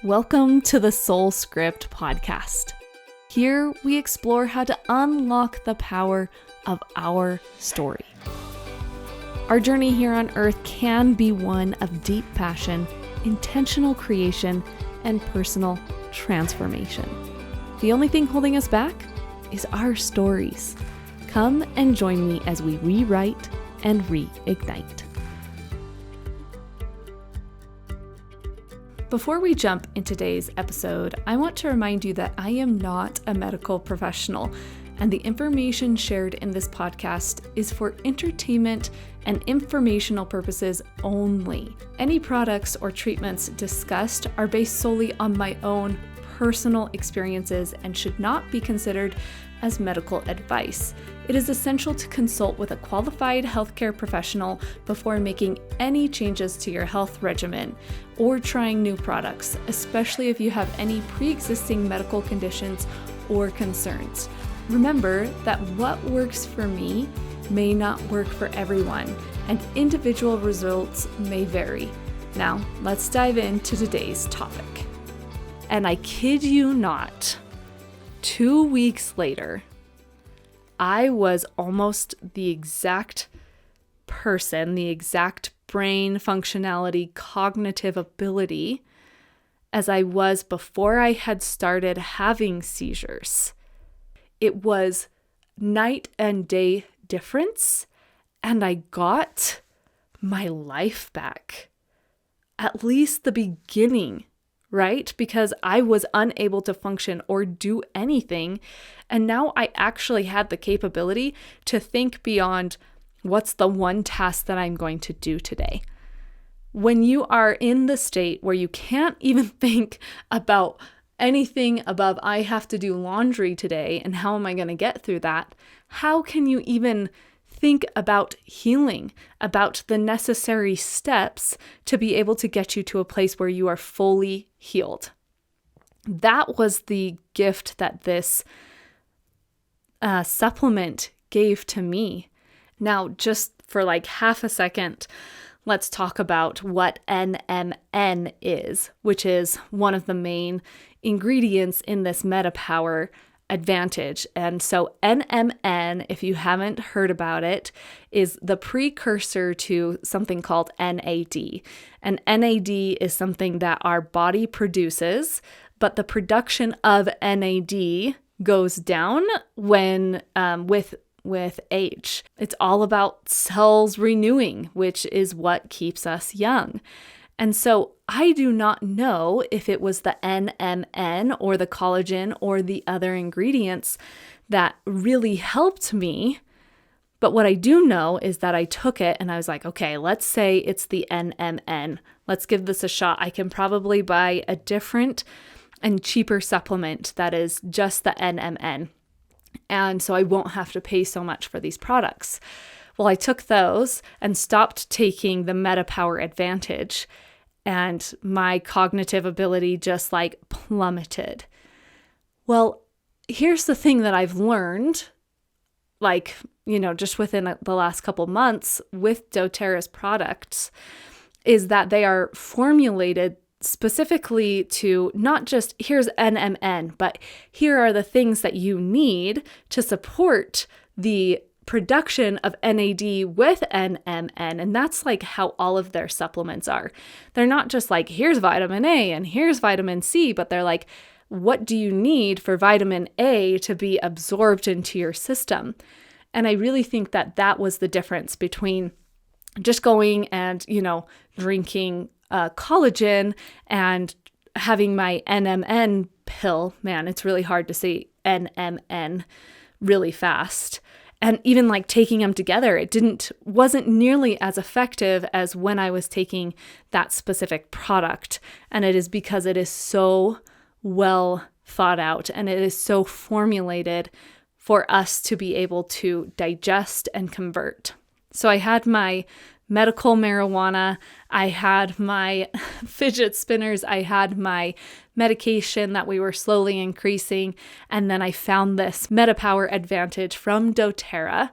Welcome to the Soul Script podcast. Here we explore how to unlock the power of our story. Our journey here on earth can be one of deep passion, intentional creation, and personal transformation. The only thing holding us back is our stories. Come and join me as we rewrite and reignite. Before we jump into today's episode, I want to remind you that I am not a medical professional, and the information shared in this podcast is for entertainment and informational purposes only. Any products or treatments discussed are based solely on my own personal experiences and should not be considered as medical advice. It is essential to consult with a qualified healthcare professional before making any changes to your health regimen or trying new products, especially if you have any pre-existing medical conditions or concerns. Remember that what works for me may not work for everyone, and individual results may vary. Now, let's dive into today's topic. And I kid you not, 2 weeks later, I was almost the exact person, the exact brain functionality, cognitive ability as I was before I had started having seizures. It was night and day difference, and I got my life back. At least the beginning, right? Because I was unable to function or do anything. And now I actually had the capability to think beyond what's the one task that I'm going to do today. When you are in the state where you can't even think about anything above, I have to do laundry today and how am I going to get through that? How can you even think about healing, about the necessary steps to be able to get you to a place where you are fully healed? That was the gift that this supplement gave to me. Now, just for like half a second, let's talk about what NMN is, which is one of the main ingredients in this MetaPower Advantage. And so NMN, if you haven't heard about it, is the precursor to something called NAD. And NAD is something that our body produces, but the production of NAD goes down when with age. It's all about cells renewing, which is what keeps us young. And so I do not know if it was the NMN or the collagen or the other ingredients that really helped me. But what I do know is that I took it and I was like, okay, let's say it's the NMN. Let's give this a shot. I can probably buy a different and cheaper supplement that is just the NMN. And so I won't have to pay so much for these products. Well, I took those and stopped taking the MetaPower Advantage, and my cognitive ability just like plummeted. Well, here's the thing that I've learned, just within the last couple months with doTERRA's products, is that they are formulated specifically to not just here's NMN, but here are the things that you need to support the production of NAD with NMN. And that's like how all of their supplements are. They're not just like, here's vitamin A and here's vitamin C, but they're like, what do you need for vitamin A to be absorbed into your system? And I really think that that was the difference between just going and, drinking collagen and having my NMN pill. Man, it's really hard to say NMN really fast. And even like taking them together, wasn't nearly as effective as when I was taking that specific product. And it is because it is so well thought out and it is so formulated for us to be able to digest and convert. So I had my medical marijuana, I had my fidget spinners, I had my medication that we were slowly increasing, and then I found this MetaPower Advantage from doTERRA,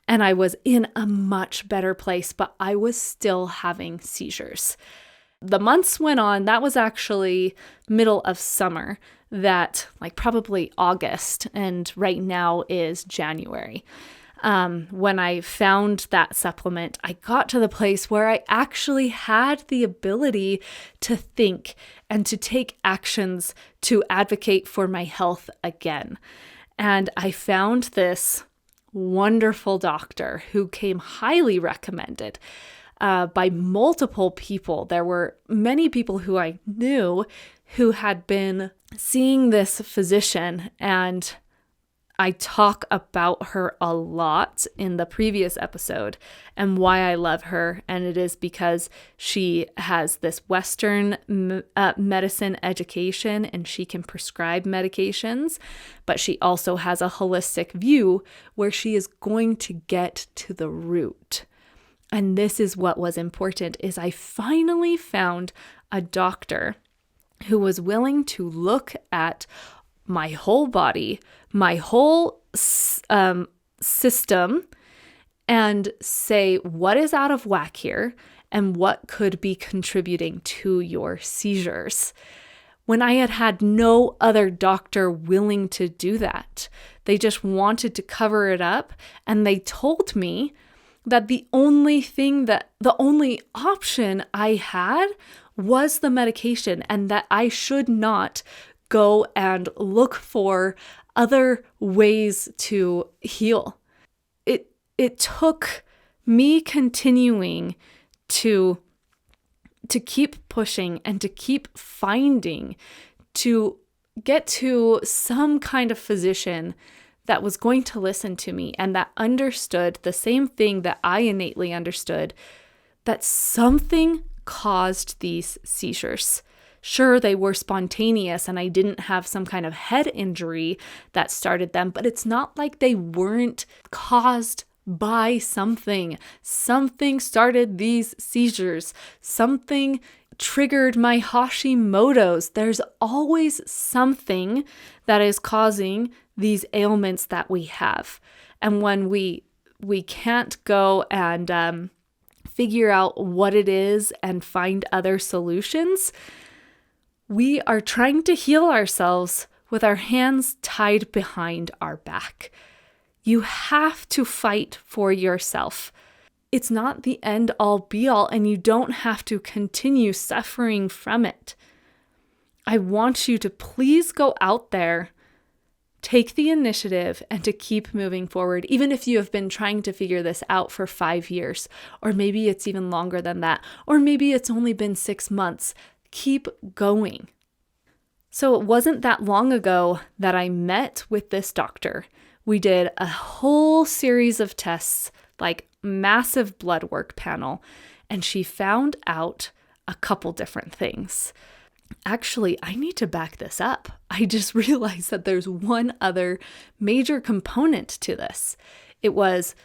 and I was in a much better place, but I was still having seizures. the months went on. That was actually middle of summer, that like probably August, and right now is January. When I found that supplement, I got to the place where I actually had the ability to think and to take actions to advocate for my health again. And I found this wonderful doctor who came highly recommended by multiple people. There were many people who I knew who had been seeing this physician, and I talk about her a lot in the previous episode and why I love her. And it is because she has this Western medicine education and she can prescribe medications, but she also has a holistic view where she is going to get to the root. And this is what was important, is I finally found a doctor who was willing to look at my whole body, my whole system, and say, what is out of whack here and what could be contributing to your seizures? When I had no other doctor willing to do that. They just wanted to cover it up, and they told me that the only option I had was the medication, and that I should not go and look for other ways to heal. It took me continuing to keep pushing and to keep finding, to get to some kind of physician that was going to listen to me and that understood the same thing that I innately understood, that something caused these seizures. Sure, they were spontaneous and I didn't have some kind of head injury that started them, but it's not like they weren't caused by something. Something started these seizures. Something triggered my Hashimoto's. There's always something that is causing these ailments that we have. And when we can't go and figure out what it is and find other solutions, we are trying to heal ourselves with our hands tied behind our back. You have to fight for yourself. It's not the end all be all, and you don't have to continue suffering from it. I want you to please go out there, take the initiative, and to keep moving forward, even if you have been trying to figure this out for 5 years, or maybe it's even longer than that, or maybe it's only been 6 months. Keep going. So it wasn't that long ago that I met with this doctor. We did a whole series of tests, like massive blood work panel, and she found out a couple different things. Actually, I need to back this up. I just realized that there's one other major component to this. It was,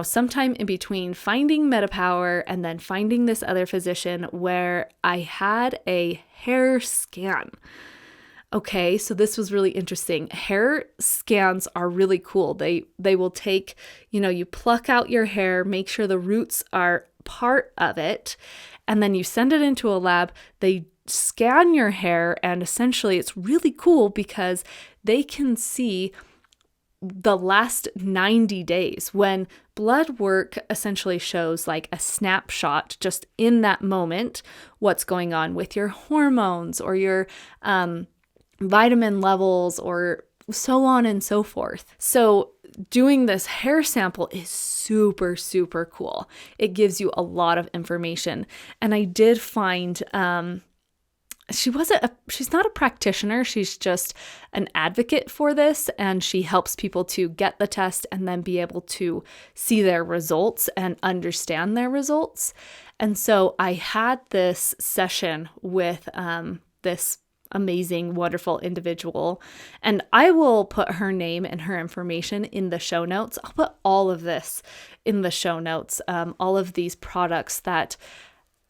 sometime in between finding MetaPower and then finding this other physician where I had a hair scan. Okay, so this was really interesting. Hair scans are really cool. They will take, you pluck out your hair, make sure the roots are part of it, and then you send it into a lab. They scan your hair, and essentially it's really cool because they can see the last 90 days when blood work essentially shows like a snapshot just in that moment, what's going on with your hormones or your vitamin levels or so on and so forth. So doing this hair sample is super, super cool. It gives you a lot of information. And I did find she's not a practitioner. She's just an advocate for this, and she helps people to get the test and then be able to see their results and understand their results. And so I had this session with this amazing, wonderful individual, and I will put her name and her information in the show notes. I'll put all of this in the show notes, all of these products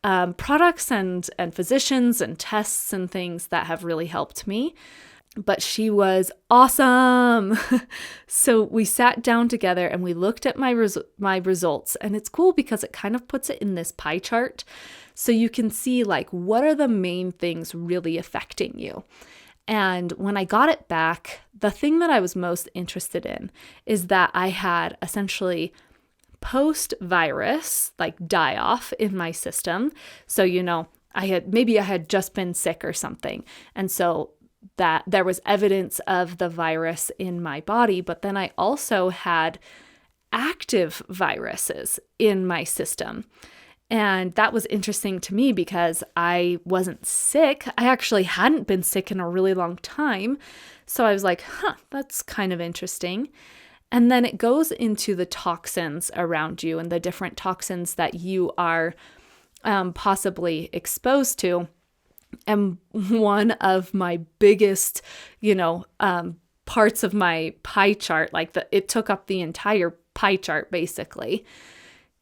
and physicians and tests and things that have really helped me. But she was awesome. So we sat down together and we looked at my results, and it's cool because it kind of puts it in this pie chart. so you can see like what are the main things really affecting you. And when I got it back, the thing that I was most interested in is that I had essentially post-virus, like die-off in my system. So, I had just been sick or something. And so that there was evidence of the virus in my body, but then I also had active viruses in my system. And that was interesting to me because I wasn't sick. I actually hadn't been sick in a really long time. So I was like, that's kind of interesting. And then it goes into the toxins around you and the different toxins that you are possibly exposed to. And one of my biggest, parts of my pie chart, it took up the entire pie chart basically,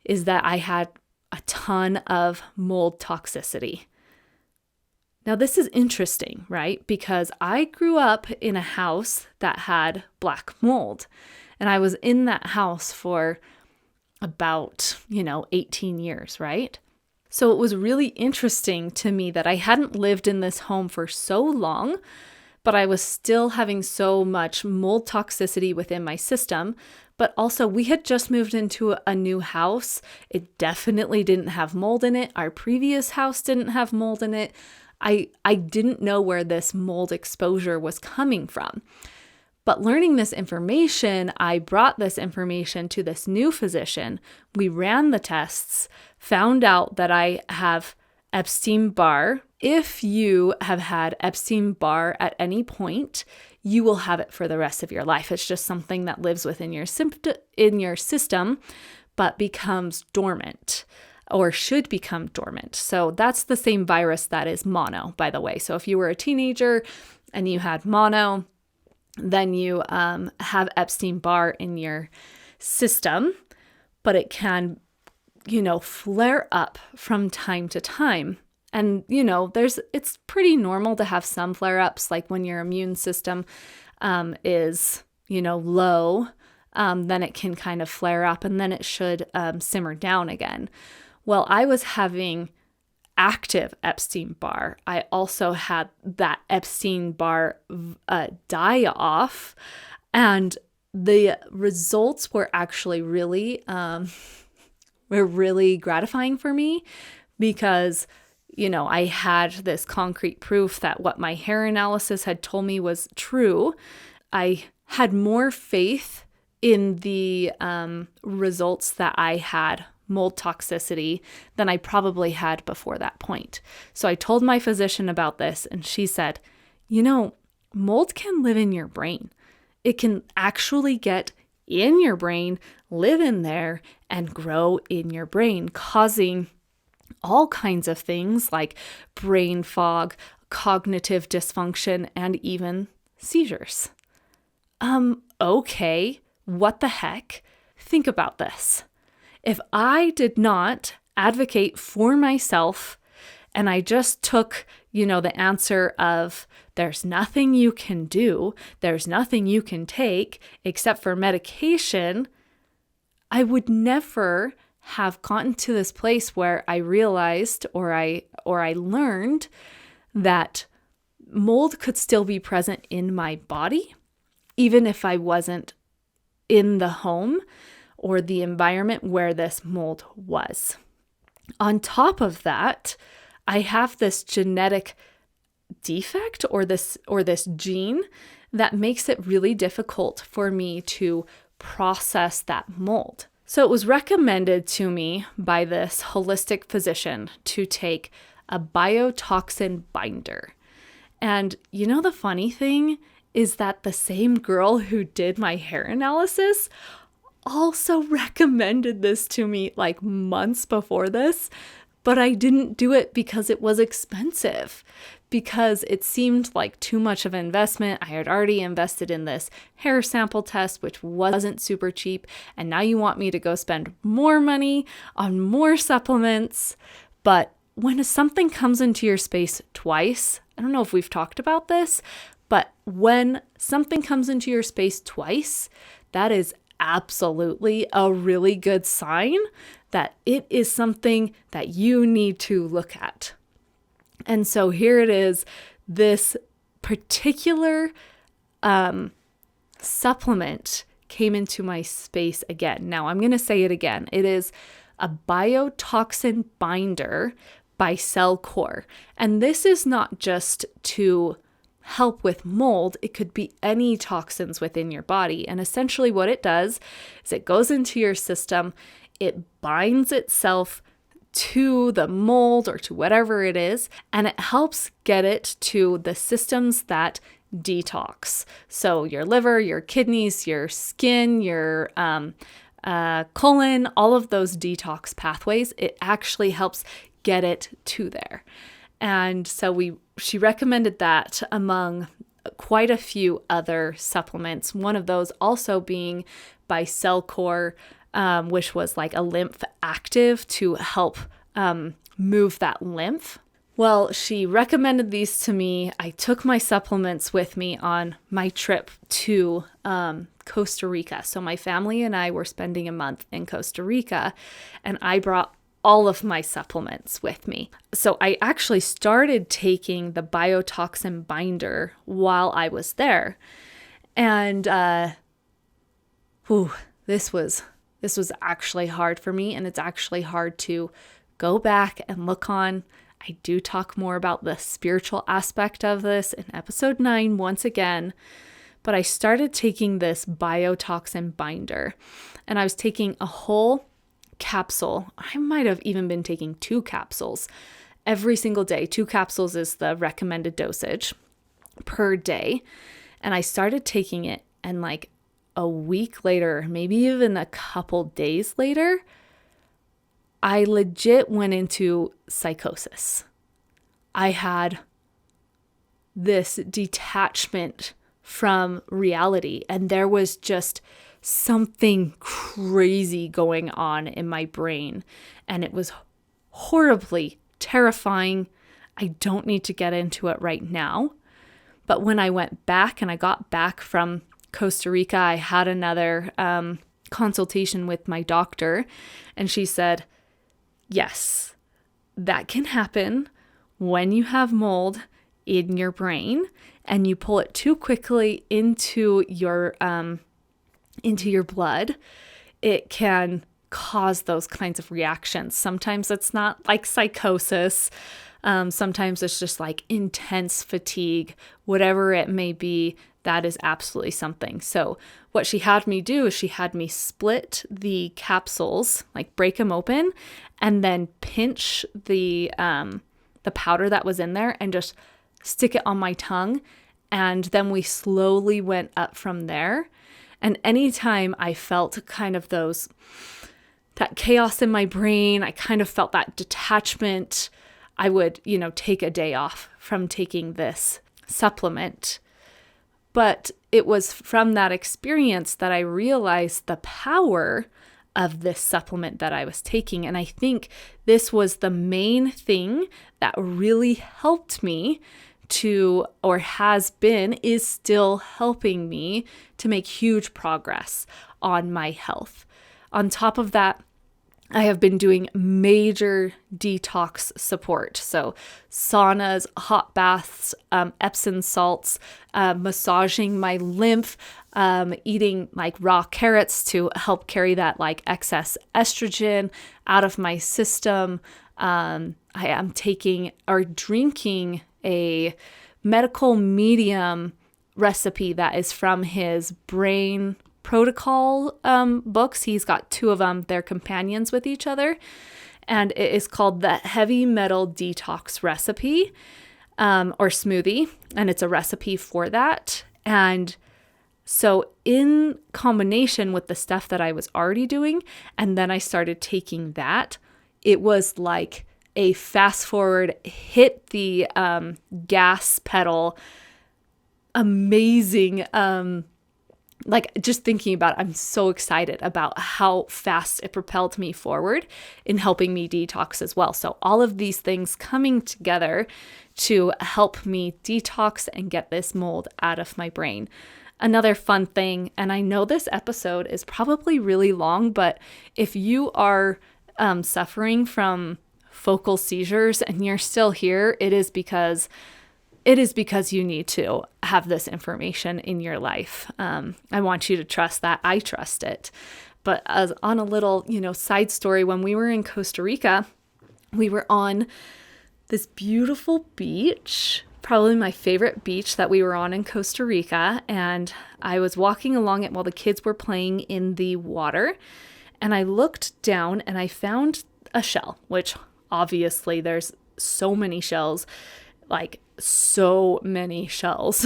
is that I had a ton of mold toxicity. Now, this is interesting, right? Because I grew up in a house that had black mold, and I was in that house for about, 18 years, right? So it was really interesting to me that I hadn't lived in this home for so long, but I was still having so much mold toxicity within my system. But also, we had just moved into a new house. It definitely didn't have mold in it. Our previous house didn't have mold in it. I didn't know where this mold exposure was coming from. But learning this information, I brought this information to this new physician. We ran the tests, found out that I have Epstein-Barr. If you have had Epstein-Barr at any point, you will have it for the rest of your life. It's just something that lives within your system, but becomes dormant or should become dormant. So that's the same virus that is mono, by the way. So if you were a teenager and you had mono, then you have Epstein-Barr in your system, but it can, flare up from time to time. And, it's pretty normal to have some flare-ups, like when your immune system is, low, then it can kind of flare up and then it should simmer down again. Well, I was having active Epstein-Barr. I also had that Epstein-Barr die-off, and the results were actually really gratifying for me because I had this concrete proof that what my hair analysis had told me was true. I had more faith in the results that I had mold toxicity than I probably had before that point. So I told my physician about this, and she said, mold can live in your brain. It can actually get in your brain, live in there, and grow in your brain, causing all kinds of things like brain fog, cognitive dysfunction, and even seizures. Okay, what the heck? Think about this. If I did not advocate for myself and I just took, the answer of there's nothing you can do, there's nothing you can take except for medication, I would never have gotten to this place where I realized or I learned that mold could still be present in my body, even if I wasn't in the home or the environment where this mold was. On top of that, I have this genetic defect or this gene that makes it really difficult for me to process that mold. So it was recommended to me by this holistic physician to take a biotoxin binder. And the funny thing is that the same girl who did my hair analysis also recommended this to me like months before this, but I didn't do it because it was expensive, because it seemed like too much of an investment. I had already invested in this hair sample test, which wasn't super cheap, and now you want me to go spend more money on more supplements. But when something comes into your space twice, I don't know if we've talked about this, but when something comes into your space twice, that is absolutely a really good sign that it is something that you need to look at. And so here it is, this particular supplement came into my space again. Now I'm going to say it again. It is a biotoxin binder by Cellcore. And this is not just to help with mold. It could be any toxins within your body. And essentially what it does is it goes into your system, it binds itself to the mold or to whatever it is, and it helps get it to the systems that detox. So your liver, your kidneys, your skin, your colon, all of those detox pathways, it actually helps get it to there. And so she recommended that among quite a few other supplements. One of those also being by Cellcore, which was like a lymph active to help move that lymph. Well, she recommended these to me. I took my supplements with me on my trip to Costa Rica. So my family and I were spending a month in Costa Rica, and I brought all of my supplements with me. So I actually started taking the biotoxin binder while I was there. And this was actually hard for me, and it's actually hard to go back and look on. I do talk more about the spiritual aspect of this in episode 9 once again, but I started taking this biotoxin binder, and I was taking a whole capsule. I might have even been taking 2 capsules every single day. 2 capsules is the recommended dosage per day. And I started taking it, and like a week later, maybe even a couple days later, I legit went into psychosis. I had this detachment from reality, and there was just something crazy going on in my brain, and it was horribly terrifying. I don't need to get into it right now, but when I went back and I got back from Costa Rica, I had another consultation with my doctor, and she said, yes, that can happen when you have mold in your brain and you pull it too quickly into your blood. It can cause those kinds of reactions. Sometimes it's not like psychosis. Sometimes it's just like intense fatigue, whatever it may be. That is absolutely something. So what she had me do is she had me split the capsules, like break them open, and then pinch the powder that was in there and just stick it on my tongue. And then we slowly went up from there. And anytime I felt kind of that chaos in my brain, I kind of felt that detachment, I would, take a day off from taking this supplement. But it was from that experience that I realized the power of this supplement that I was taking. And I think this was the main thing that really helped me is still helping me to make huge progress on my health. On top of that, I have been doing major detox support. So saunas, hot baths, Epsom salts, massaging my lymph, eating like raw carrots to help carry that like excess estrogen out of my system. I am taking or drinking a medical medium recipe that is from his brain protocol books. He's got 2 of them. They're companions with each other. And it is called the Heavy Metal Detox Recipe or Smoothie. And it's a recipe for that. And so in combination with the stuff that I was already doing, and then I started taking that, it was like a fast forward, hit the gas pedal, amazing. Like just thinking about it, I'm so excited about how fast it propelled me forward in helping me detox as well. So all of these things coming together to help me detox and get this mold out of my brain. Another fun thing, and I know this episode is probably really long, but if you are suffering from focal seizures and you're still here, it is because you need to have this information in your life. I want you to trust that. I trust it. But as on a little, side story, when we were in Costa Rica, we were on this beautiful beach, probably my favorite beach that we were on in Costa Rica. And I was walking along it while the kids were playing in the water. And I looked down and I found a shell, which obviously there's so many shells, like so many shells.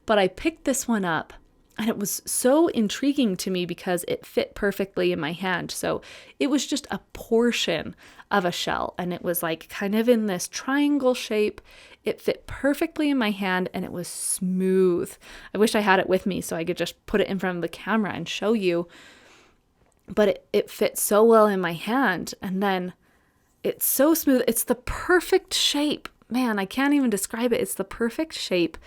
But I picked this one up and it was so intriguing to me because it fit perfectly in my hand. So it was just a portion of a shell and it was like kind of in this triangle shape. It fit perfectly in my hand and it was smooth. I wish I had it with me so I could just put it in front of the camera and show you. But it fit so well in my hand. And then it's so smooth. It's the perfect shape. Man, I can't even describe it. It's the perfect shape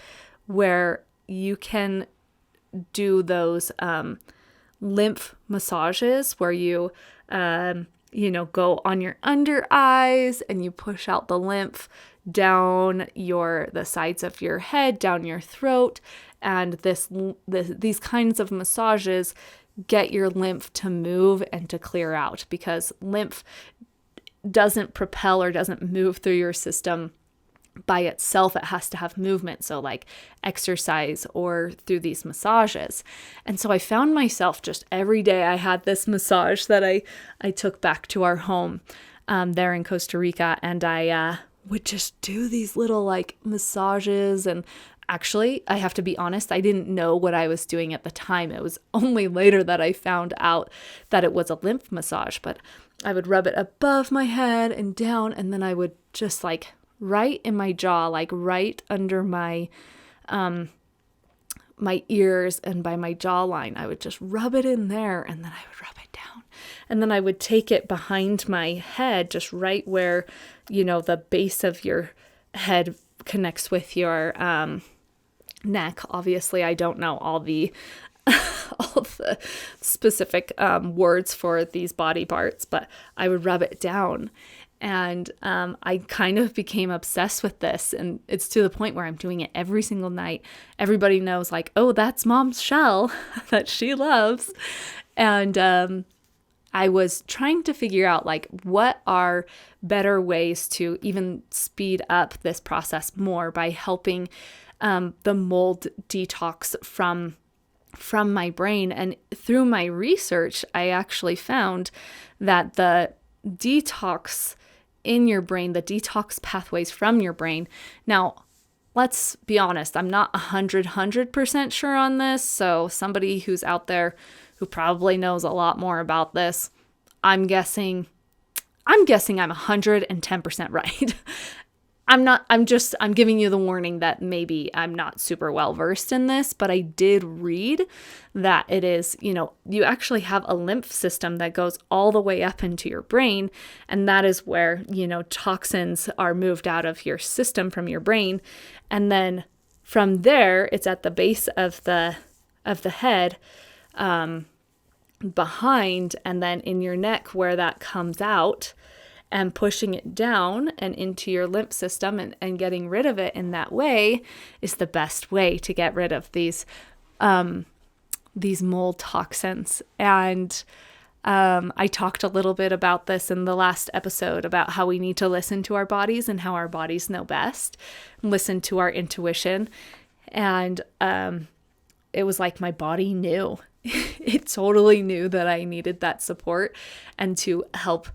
where you can do those lymph massages where you, go on your under eyes and you push out the lymph down the sides of your head, down your throat. And these kinds of massages get your lymph to move and to clear out because lymph doesn't propel or doesn't move through your system by itself. It has to have movement. So like exercise or through these massages. And so I found myself just every day I had this massage that I took back to our home there in Costa Rica. And I would just do these little like massages. And actually, I have to be honest, I didn't know what I was doing at the time. It was only later that I found out that it was a lymph massage. But I would rub it above my head and down. And then I would just like right in my jaw, like right under my my ears and by my jawline. I would just rub it in there and then I would rub it down. And then I would take it behind my head, just right where, the base of your head connects with your neck. Obviously, I don't know all the specific words for these body parts, but I would rub it down. And I kind of became obsessed with this. And it's to the point where I'm doing it every single night. Everybody knows like, oh, that's Mom's shell that she loves. And I was trying to figure out like what are better ways to even speed up this process more by helping the mold detox from my brain. And through my research, I actually found that the detox in your brain, the detox pathways from your brain. Now, let's be honest, I'm not 100% sure on this. So somebody who's out there who probably knows a lot more about this, I'm guessing I'm 110% right. I'm giving you the warning that maybe I'm not super well versed in this, but I did read that it is, you actually have a lymph system that goes all the way up into your brain. And that is where, toxins are moved out of your system from your brain. And then from there, it's at the base of the head, behind, and then in your neck where that comes out. And pushing it down and into your lymph system and getting rid of it in that way is the best way to get rid of these mold toxins. And I talked a little bit about this in the last episode about how we need to listen to our bodies and how our bodies know best, listen to our intuition. And it was like my body knew. It totally knew that I needed that support and to help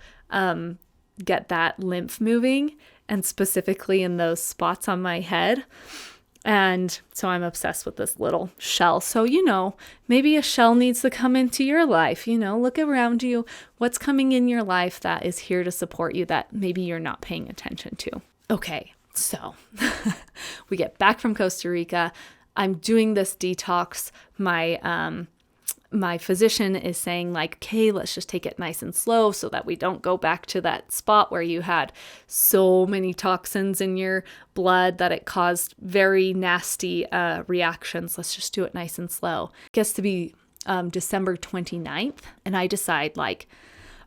get that lymph moving, and specifically in those spots on my head. And so I'm obsessed with this little shell. So, maybe a shell needs to come into your life. Look around you. What's coming in your life that is here to support you that maybe you're not paying attention to? Okay, so we get back from Costa Rica. I'm doing this detox. My physician is saying like, okay, let's just take it nice and slow so that we don't go back to that spot where you had so many toxins in your blood that it caused very nasty reactions. Let's just do it nice and slow. It gets to be December 29th. And I decide like,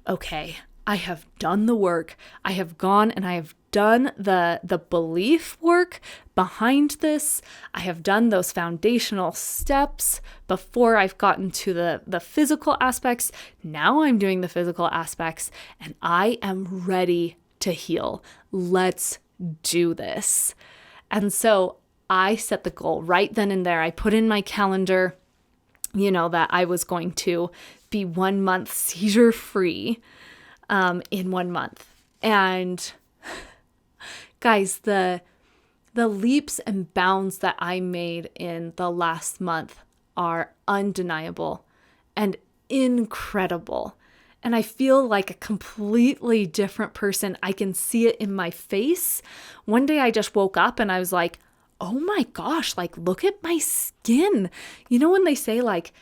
okay, I have done the work. I have gone and I have done the belief work behind this. I have done those foundational steps before I've gotten to the physical aspects. Now I'm doing the physical aspects and I am ready to heal. Let's do this. And so I set the goal right then and there. I put in my calendar, that I was going to be 1 month seizure free in 1 month. And guys, the leaps and bounds that I made in the last month are undeniable and incredible. And I feel like a completely different person. I can see it in my face. One day I just woke up and I was like, oh my gosh, like, look at my skin. When they say like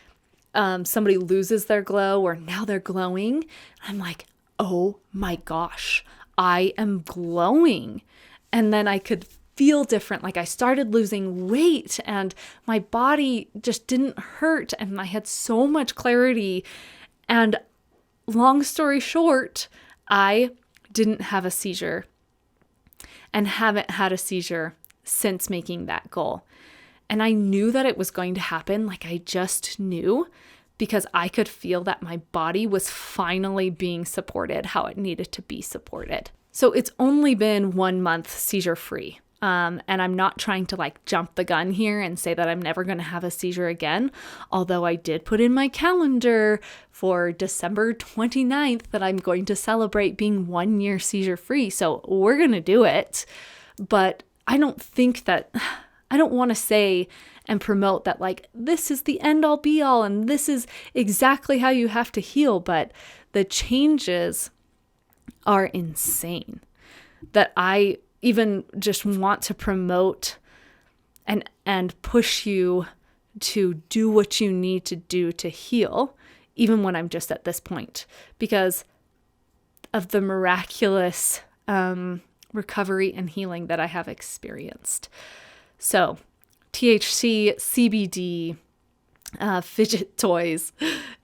somebody loses their glow or now they're glowing, I'm like, oh my gosh, I am glowing. And then I could feel different. Like I started losing weight and my body just didn't hurt and I had so much clarity. And long story short, I didn't have a seizure and haven't had a seizure since making that goal. And I knew that it was going to happen. Like I just knew, because I could feel that my body was finally being supported how it needed to be supported. So it's only been 1 month seizure free. And I'm not trying to like jump the gun here and say that I'm never going to have a seizure again. Although I did put in my calendar for December 29th that I'm going to celebrate being 1 year seizure free. So we're going to do it. But I don't want to say and promote that like, this is the end all be all and this is exactly how you have to heal. But the changes are insane that I even just want to promote and push you to do what you need to do to heal, even when I'm just at this point, because of the miraculous recovery and healing that I have experienced. So THC, CBD, fidget toys,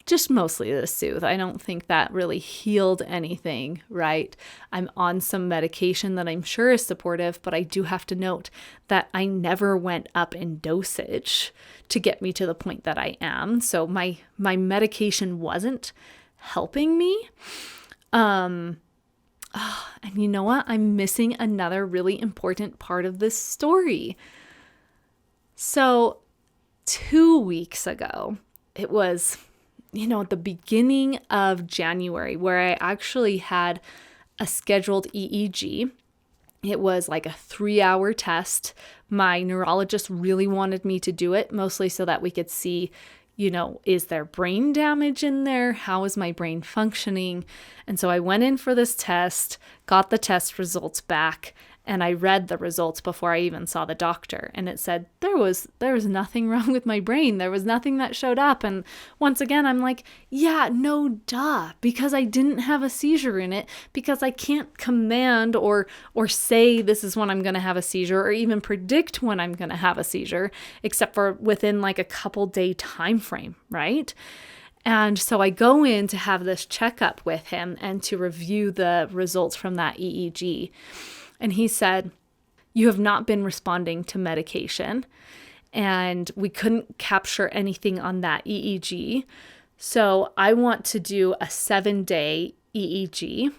just mostly to soothe. I don't think that really healed anything, right? I'm on some medication that I'm sure is supportive, but I do have to note that I never went up in dosage to get me to the point that I am. So my medication wasn't helping me. And you know what? I'm missing another really important part of this story. So 2 weeks ago, it was, at the beginning of January, where I actually had a scheduled EEG. It was like a 3-hour test. My neurologist really wanted me to do it, mostly so that we could see, is there brain damage in there? How is my brain functioning? And so I went in for this test, got the test results back, and I read the results before I even saw the doctor. And it said there was nothing wrong with my brain. There was nothing that showed up. And once again, I'm like, yeah, no, duh, because I didn't have a seizure in it, because I can't command or say this is when I'm going to have a seizure or even predict when I'm going to have a seizure, except for within like a couple day time frame, right? And so I go in to have this checkup with him and to review the results from that EEG. And he said, you have not been responding to medication, and we couldn't capture anything on that EEG. So I want to do a 7-day EEG.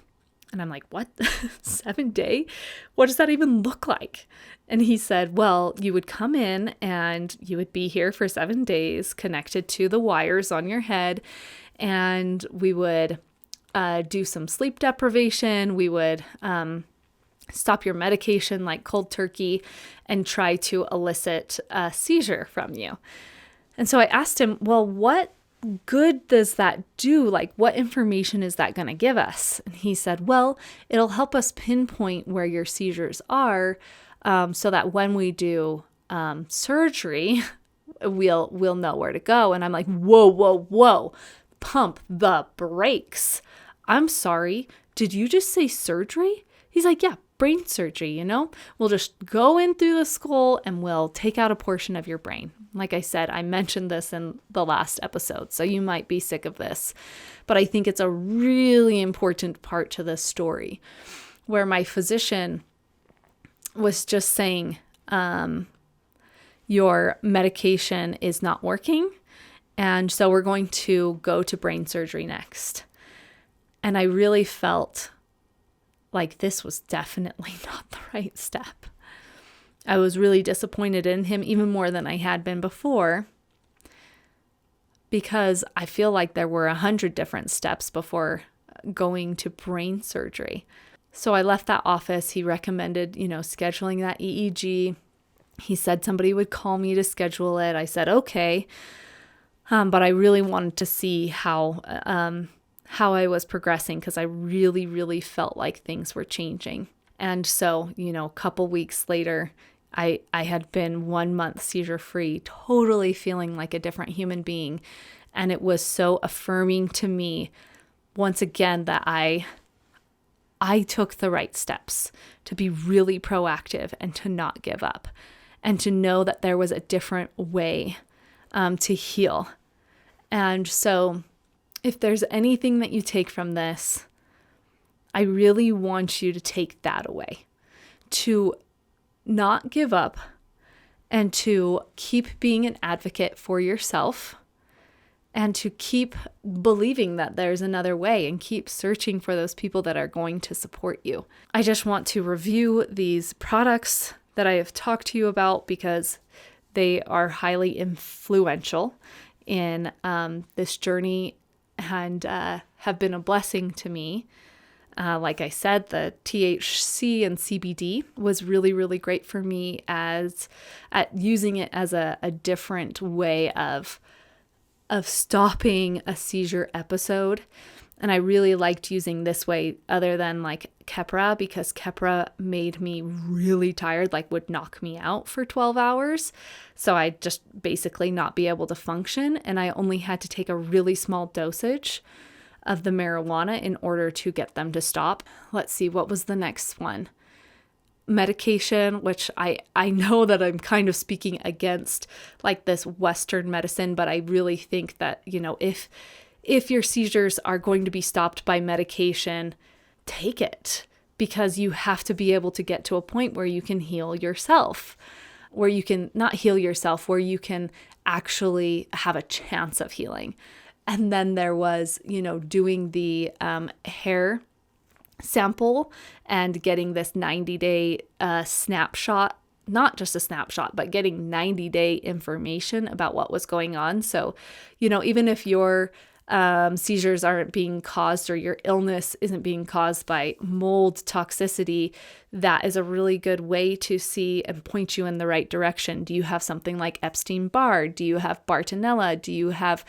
And I'm like, what? 7-day? What does that even look like? And he said, well, you would come in and you would be here for 7 days connected to the wires on your head. And we would do some sleep deprivation. We would stop your medication like cold turkey and try to elicit a seizure from you. And so I asked him, well, what good does that do? Like, what information is that going to give us? And he said, well, it'll help us pinpoint where your seizures are, so that when we do surgery, we'll know where to go. And I'm like, whoa, pump the brakes. I'm sorry. Did you just say surgery? He's like, yeah, brain surgery, We'll just go in through the skull and we'll take out a portion of your brain. Like I said, I mentioned this in the last episode, so you might be sick of this, but I think it's a really important part to this story where my physician was just saying, your medication is not working, and so we're going to go to brain surgery next. And I really felt like this was definitely not the right step. I was really disappointed in him, even more than I had been before, because I feel like there were 100 different steps before going to brain surgery. So I left that office. He recommended, scheduling that EEG. He said somebody would call me to schedule it. I said, okay. But I really wanted to see how I was progressing, because I really, really felt like things were changing. And so, a couple weeks later, I had been 1 month seizure free, totally feeling like a different human being. And it was so affirming to me, once again, that I took the right steps to be really proactive and to not give up, and to know that there was a different way to heal. And so if there's anything that you take from this, I really want you to take that away, to not give up and to keep being an advocate for yourself, and to keep believing that there's another way, and keep searching for those people that are going to support you. I just want to review these products that I have talked to you about, because they are highly influential in this journey, and have been a blessing to me. Like I said, the THC and CBD was really, really great for me at using it as a different way of stopping a seizure episode. And I really liked using this way other than like Keppra, because Keppra made me really tired, like would knock me out for 12 hours. So I'd just basically not be able to function. And I only had to take a really small dosage of the marijuana in order to get them to stop. Let's see, what was the next one? Medication, which I know that I'm kind of speaking against like this Western medicine, but I really think that, if your seizures are going to be stopped by medication, take it, because you have to be able to get to a point where you can heal yourself, where you can not heal yourself, where you can actually have a chance of healing. And then there was, doing the hair sample and getting this 90-day snapshot, not just a snapshot, but getting 90-day information about what was going on. So, even if your seizures aren't being caused, or your illness isn't being caused by mold toxicity, that is a really good way to see and point you in the right direction. Do you have something like Epstein-Barr? Do you have Bartonella? Do you have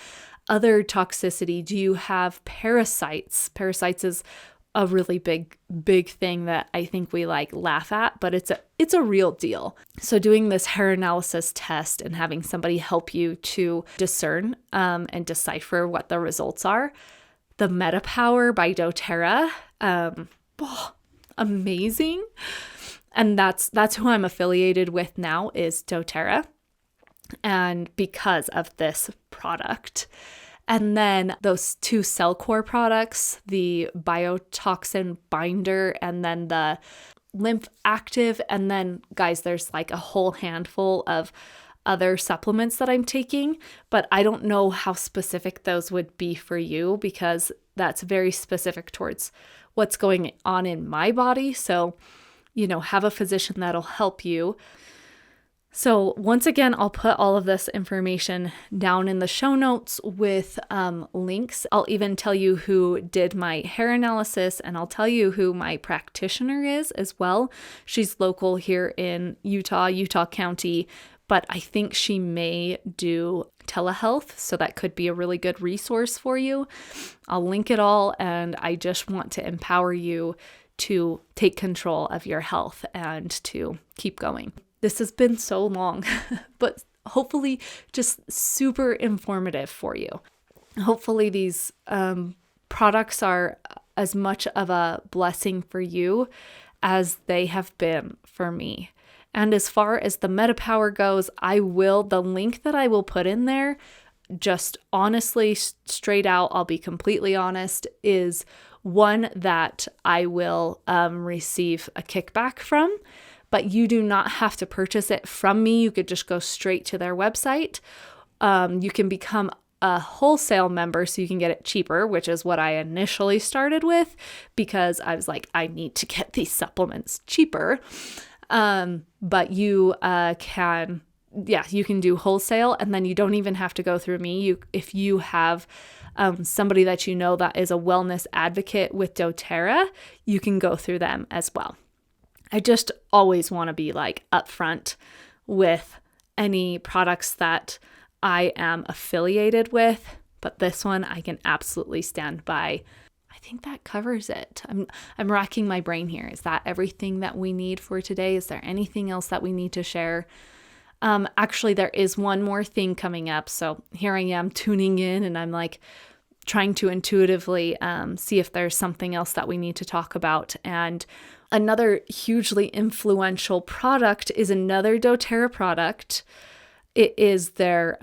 other toxicity? Do you have parasites? Parasites is a really big thing that I think we laugh at, but it's a real deal. So doing this hair analysis test and having somebody help you to discern and decipher what the results are. The MetaPower by doTERRA, amazing. And that's who I'm affiliated with now, is doTERRA, and because of this product. And then those 2 Cellcore products, the biotoxin binder, and then the lymph active. And then, guys, there's like a whole handful of other supplements that I'm taking, but I don't know how specific those would be for you, because that's very specific towards what's going on in my body. So, have a physician that'll help you. So once again, I'll put all of this information down in the show notes with links. I'll even tell you who did my hair analysis, and I'll tell you who my practitioner is as well. She's local here in Utah County, but I think she may do telehealth, so that could be a really good resource for you. I'll link it all, and I just want to empower you to take control of your health and to keep going. This has been so long, but hopefully just super informative for you. Hopefully these products are as much of a blessing for you as they have been for me. And as far as the MetaPower goes, the link that I will put in there, just honestly, straight out, I'll be completely honest, is one that I will receive a kickback from, but you do not have to purchase it from me. You could just go straight to their website. You can become a wholesale member so you can get it cheaper, which is what I initially started with because I was like, I need to get these supplements cheaper. But you can do wholesale, and then you don't even have to go through me. If you have somebody that you know that is a wellness advocate with doTERRA, you can go through them as well. I just always want to be like upfront with any products that I am affiliated with, but this one I can absolutely stand by. I think that covers it. I'm racking my brain here. Is that everything that we need for today? Is there anything else that we need to share? Actually, there is one more thing coming up. So here I am tuning in, and I'm like trying to intuitively see if there's something else that we need to talk about. And another hugely influential product is another doTERRA product. It is their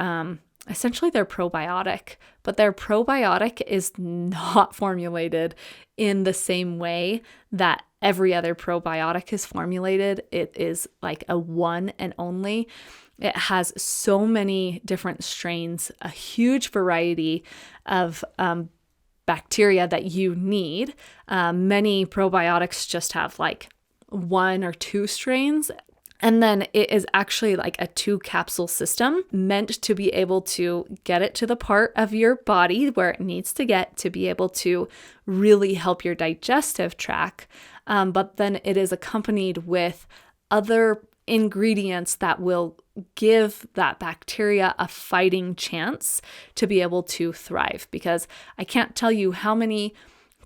essentially their probiotic, but their probiotic is not formulated in the same way that every other probiotic is formulated. It is like a one and only. It has so many different strains, a huge variety of bacteria that you need. Many probiotics just have like 1 or 2 strains. And then it is actually like a 2-capsule system meant to be able to get it to the part of your body where it needs to get to be able to really help your digestive tract. But then it is accompanied with other ingredients that will give that bacteria a fighting chance to be able to thrive. Because I can't tell you how many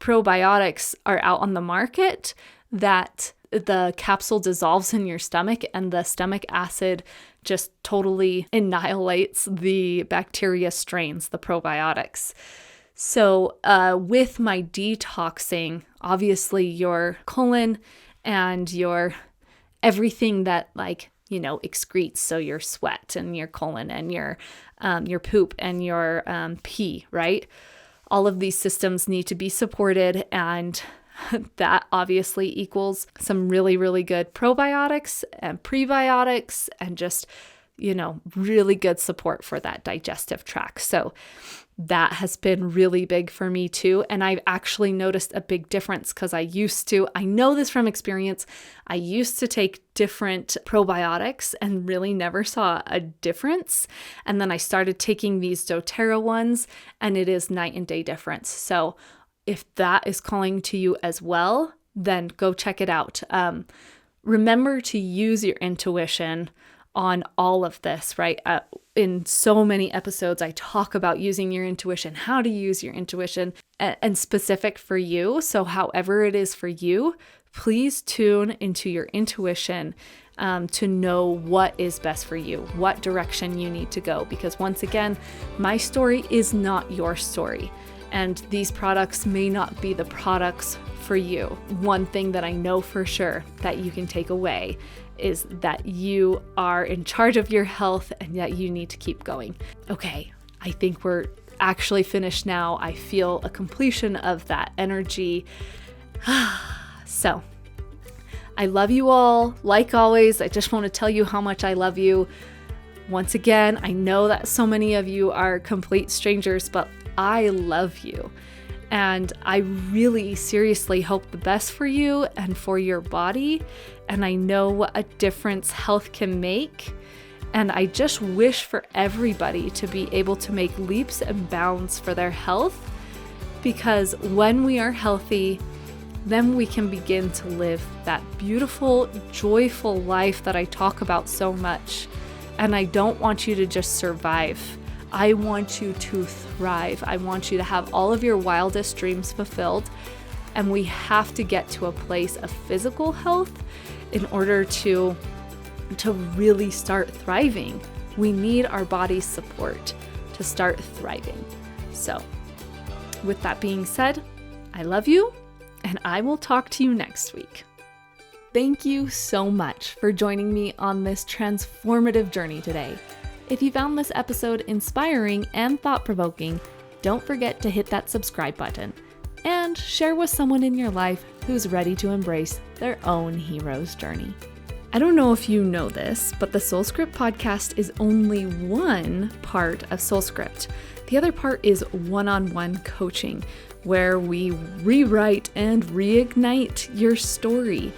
probiotics are out on the market that the capsule dissolves in your stomach and the stomach acid just totally annihilates the bacteria strains, the probiotics. So with my detoxing, obviously your colon and your everything that excretes, so your sweat and your colon and your poop and your pee, right? All of these systems need to be supported, and that obviously equals some really, really good probiotics and prebiotics and just, really good support for that digestive tract. So that has been really big for me too. And I've actually noticed a big difference because I know this from experience, I used to take different probiotics and really never saw a difference. And then I started taking these doTERRA ones, and it is night and day difference. So if that is calling to you as well, then go check it out. Remember to use your intuition on all of this, right? In so many episodes, I talk about using your intuition, how to use your intuition, and specific for you. So however it is for you, please tune into your intuition to know what is best for you, what direction you need to go. Because once again, my story is not your story. And these products may not be the products for you. One thing that I know for sure that you can take away is that you are in charge of your health and that you need to keep going. Okay, I think we're actually finished now. I feel a completion of that energy. So, I love you all. Like always, I just want to tell you how much I love you. Once again, I know that so many of you are complete strangers, but I love you. And I really seriously hope the best for you and for your body. And I know what a difference health can make. And I just wish for everybody to be able to make leaps and bounds for their health. Because when we are healthy, then we can begin to live that beautiful, joyful life that I talk about so much. And I don't want you to just survive. I want you to thrive. I want you to have all of your wildest dreams fulfilled. And we have to get to a place of physical health in order to really start thriving. We need our body's support to start thriving. So, with that being said, I love you, and I will talk to you next week. Thank you so much for joining me on this transformative journey today. If you found this episode inspiring and thought-provoking, don't forget to hit that subscribe button and share with someone in your life who's ready to embrace their own hero's journey. I don't know if you know this, but the SoulScript podcast is only one part of SoulScript. The other part is one-on-one coaching, where we rewrite and reignite your story.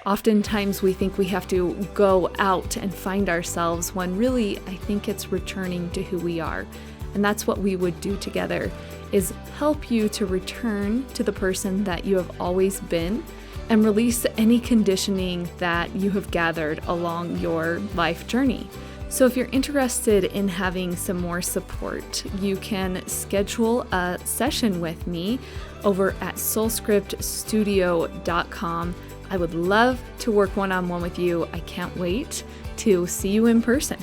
Oftentimes we think we have to go out and find ourselves when really I think it's returning to who we are. And that's what we would do together, is help you to return to the person that you have always been and release any conditioning that you have gathered along your life journey. So if you're interested in having some more support, you can schedule a session with me over at soulscriptstudio.com. I would love to work one-on-one with you. I can't wait to see you in person.